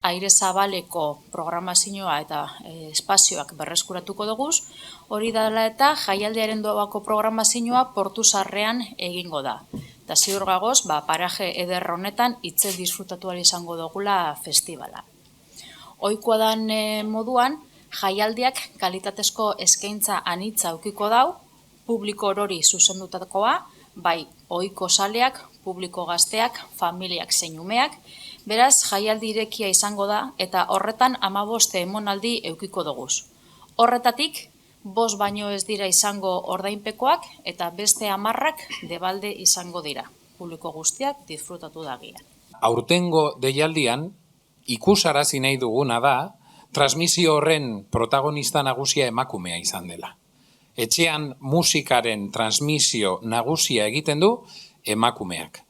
aire zabaleko programazioa eta espazioak berreskuratuko dugu. Hori dela eta jaialdiaren doako programazioa Portu Zaharrean egingo da. Eta ziur gagoz, paraje eder honetan hitze disfrutatu ahal izango dugula festivala. Ohikoa dan moduan, jaialdiak kalitatezko eskaintza anitza aukiko dau, publiko orori zuzendutakoa, bai ohiko zaleak, publiko gazteak, familiak zein umeak, beraz jaialdi irekia izango da eta horretan 15 emonaldi eukiko doguz. Horretatik, 5 baino ez dira izango ordainpekoak eta beste 10 debalde izango dira. Publiko guztiak disfrutatu dagia. Aurtengo deialdian, ikusarazi nahi duguna da, transmisio horren protagonista nagusia emakumea izan dela. Etxean musikaren transmisio nagusia egiten du emakumeak.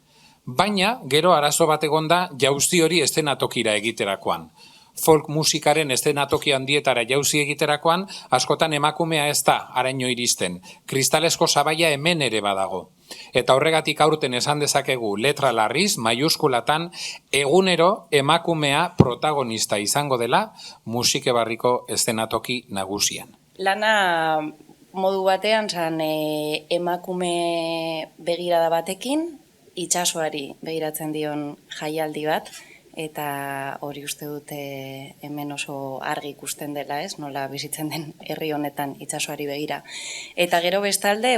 Baina, gero arazo bat egon da jauzi hori eszenatokira egiterakoan. Folk musikaren eszenatoki handietara jauzi egiterakoan, askotan emakumea ez da araño iristen. Kristalesko sabaia hemen ere badago. Eta horregatik aurten esan dezakegu letra larriz, maiuskulatan, egunero emakumea protagonista izango dela musike barriko eszenatoki nagusian. Lana modu batean zan emakume begirada batekin, itsasoari begiratzen dion jaialdi bat, eta hori uste dute hemen oso argi ikusten dela, ez? Nola bizitzen den herri honetan itsasoari begira. Eta gero bestalde,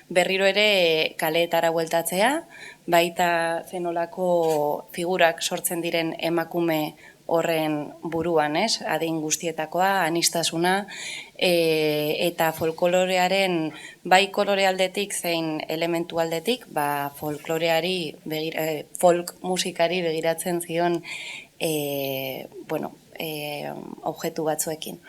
berriro ere kaleetara bueltatzea, baita zenolako figurak sortzen diren emakume horren buruan, ez? Adin guztietakoa, aniztasuna, eta folklorearen bai kolore aldetik zein elementu aldetik, folk musikari begiratzen zion objektu batzuekin.